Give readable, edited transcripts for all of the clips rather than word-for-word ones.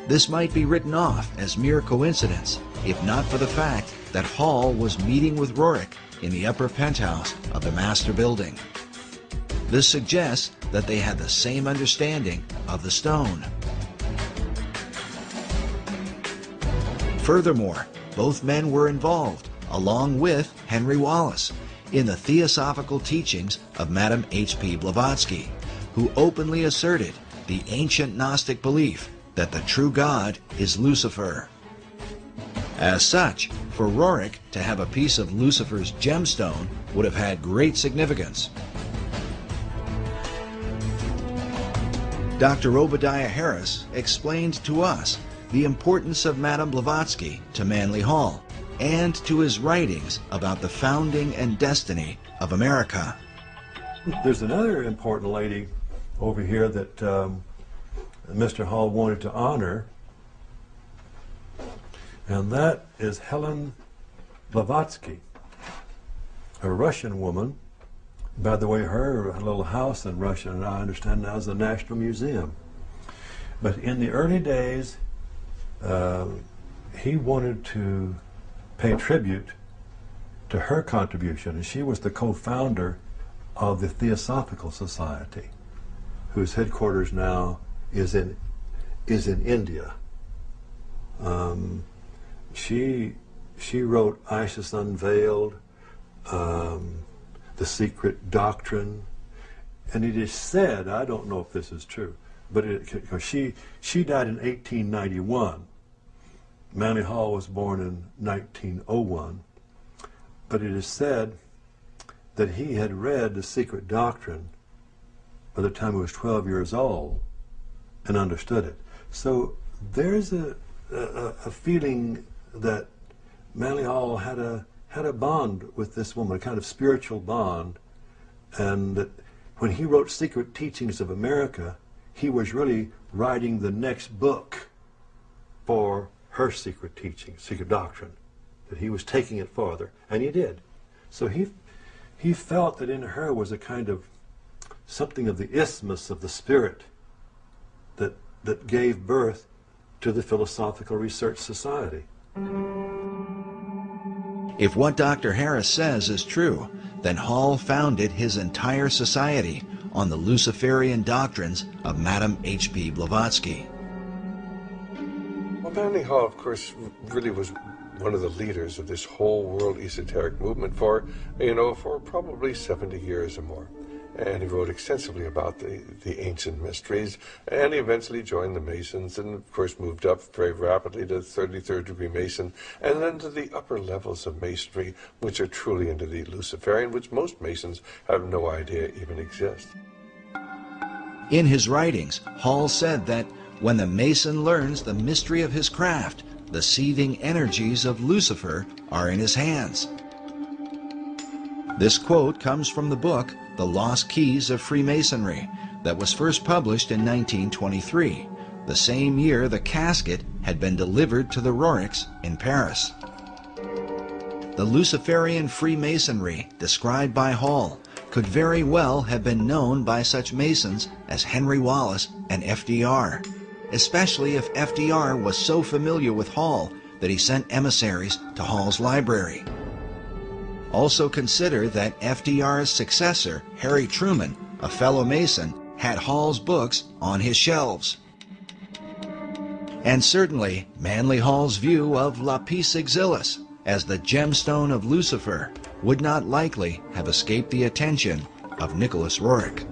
This might be written off as mere coincidence, if not for the fact that Hall was meeting with Roerich in the upper penthouse of the master building. This suggests that they had the same understanding of the stone. Furthermore, both men were involved, along with Henry Wallace, in the theosophical teachings of Madame H.P. Blavatsky, who openly asserted the ancient Gnostic belief that the true God is Lucifer. As such, for Roerich to have a piece of Lucifer's gemstone would have had great significance. Dr. Obadiah Harris explained to us the importance of Madame Blavatsky to Manly Hall and to his writings about the founding and destiny of America. There's another important lady over here that Mr. Hall wanted to honor, and that is Helen Blavatsky, a Russian woman. By the way, her little house in Russia, and I understand now, is the National Museum. But in the early days, he wanted to pay tribute to her contribution, and she was the co-founder of the Theosophical Society, whose headquarters now is in India. She wrote Isis Unveiled, The Secret Doctrine, and it is said, I don't know if this is true, but she died in 1891. Manly Hall was born in 1901, but it is said that he had read The Secret Doctrine by the time he was 12 years old and understood it. So there's a feeling that Manly Hall had a bond with this woman, a kind of spiritual bond, and that when he wrote Secret Teachings of America, he was really writing the next book for her secret teaching, secret doctrine, that he was taking it farther, and he did. So he felt that in her was a kind of something of the isthmus of the spirit that gave birth to the Philosophical Research Society. If what Dr. Harris says is true, then Hall founded his entire society on the Luciferian doctrines of Madame H.P. Blavatsky. Well, Manly Hall, of course, really was one of the leaders of this whole world esoteric movement for probably 70 years or more. And he wrote extensively about the ancient mysteries, and he eventually joined the Masons, and of course moved up very rapidly to 33rd degree Mason, and then to the upper levels of Masonry, which are truly into the Luciferian, which most Masons have no idea even exist. In his writings, Hall said that when the Mason learns the mystery of his craft, the seething energies of Lucifer are in his hands. This quote comes from the book The Lost Keys of Freemasonry, that was first published in 1923, the same year the casket had been delivered to the Roerichs in Paris. The Luciferian Freemasonry described by Hall could very well have been known by such Masons as Henry Wallace and FDR, especially if FDR was so familiar with Hall that he sent emissaries to Hall's library. Also consider that FDR's successor, Harry Truman, a fellow Mason, had Hall's books on his shelves. And certainly, Manly Hall's view of Lapis Exilis as the gemstone of Lucifer would not likely have escaped the attention of Nicholas Roerich.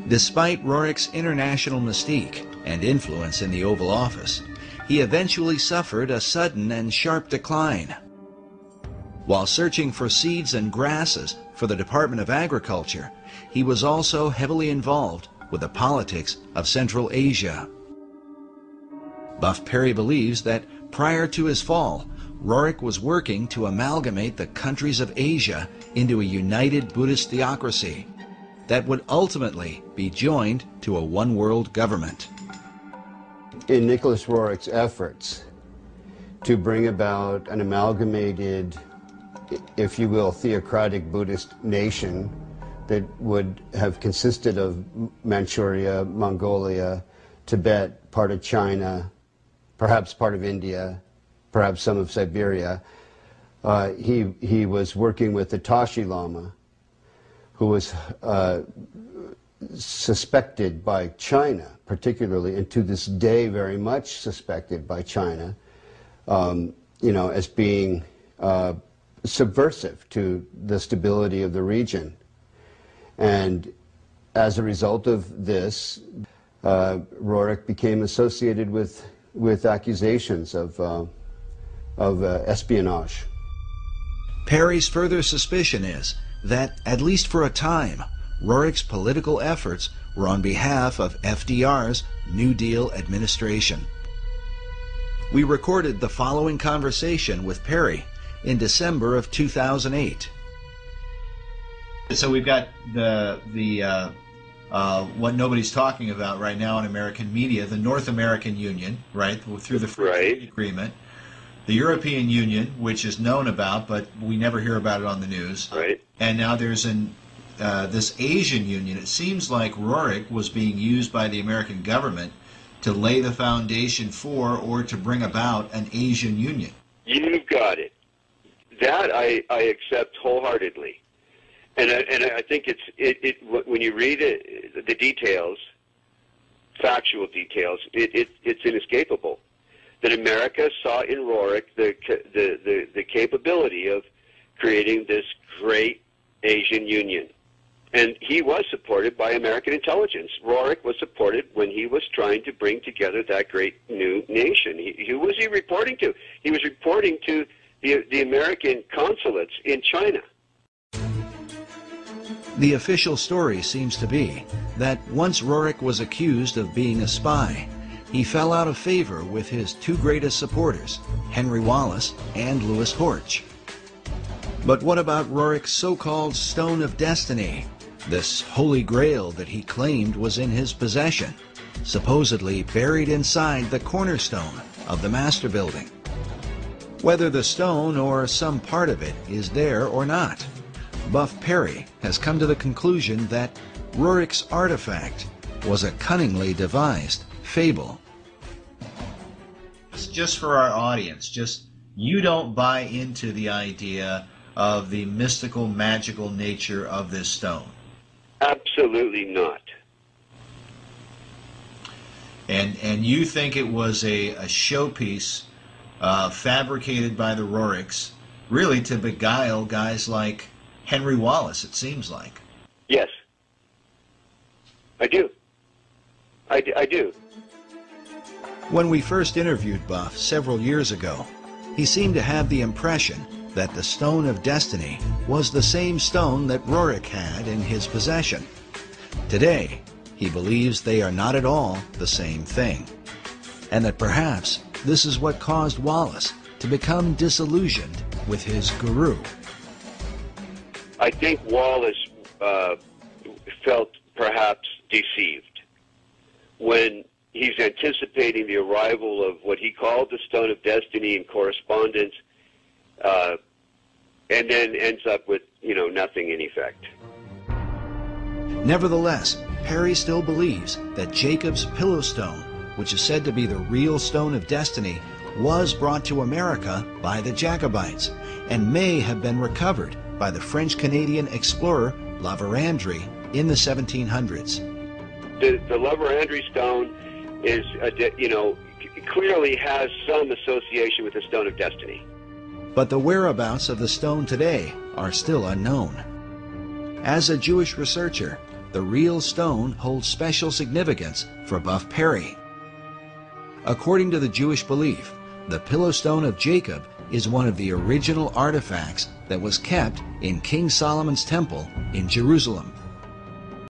Despite Roerich's international mystique and influence in the Oval Office, he eventually suffered a sudden and sharp decline. While searching for seeds and grasses for the Department of Agriculture, he was also heavily involved with the politics of Central Asia. Buff Perry believes that prior to his fall, Roerich was working to amalgamate the countries of Asia into a united Buddhist theocracy that would ultimately be joined to a one-world government. In Nicholas Roerich's efforts to bring about an amalgamated, if you will, theocratic Buddhist nation that would have consisted of Manchuria, Mongolia, Tibet, part of China, perhaps part of India, perhaps some of Siberia. He was working with the Tashi Lama, who was suspected by China, particularly, and to this day very much suspected by China, you know, as being subversive to the stability of the region. And as a result of this, Roerich became associated with accusations of espionage. Perry's further suspicion is that, at least for a time, Roerich's political efforts were on behalf of FDR's New Deal administration. We recorded the following conversation with Perry in December of 2008. So we've got what nobody's talking about right now in American media, the North American Union, right, through the Free Trade Agreement, the European Union, which is known about, but we never hear about it on the news, right. And now there's this Asian Union. It seems like Roerich was being used by the American government to lay the foundation for or to bring about an Asian Union. You've got it. That I accept wholeheartedly. And I think when you read it, the details, factual details, it's inescapable that America saw in Roerich the capability of creating this great Asian Union. And he was supported by American intelligence. Roerich was supported when he was trying to bring together that great new nation. Who was he reporting to? He was reporting to the American consulates in China. The official story seems to be that once Roerich was accused of being a spy, he fell out of favor with his two greatest supporters, Henry Wallace and Louis Horch. But what about Roerich's so-called Stone of Destiny, this holy grail that he claimed was in his possession, supposedly buried inside the cornerstone of the Master Building? Whether the stone or some part of it is there or not, Buff Perry has come to the conclusion that Roerich's artifact was a cunningly devised fable. Just for our audience, you don't buy into the idea of the mystical, magical nature of this stone. Absolutely not. And you think it was a showpiece fabricated by the Roerichs, really to beguile guys like Henry Wallace, it seems like. Yes. I do. I do. When we first interviewed Buff several years ago, he seemed to have the impression that the Stone of Destiny was the same stone that Roerich had in his possession. Today, he believes they are not at all the same thing, and that perhaps this is what caused Wallace to become disillusioned with his guru. I think Wallace felt perhaps deceived when he's anticipating the arrival of what he called the Stone of Destiny in correspondence, and then ends up with, nothing in effect. Nevertheless, Perry still believes that Jacob's Pillow Stone, which is said to be the real Stone of Destiny, was brought to America by the Jacobites and may have been recovered by the French-Canadian explorer La Vérendrye in the 1700s. The La Vérendrye stone is, clearly has some association with the Stone of Destiny. But the whereabouts of the stone today are still unknown. As a Jewish researcher, the real stone holds special significance for Buff Perry. According to the Jewish belief, the Pillow Stone of Jacob is one of the original artifacts that was kept in King Solomon's temple in Jerusalem.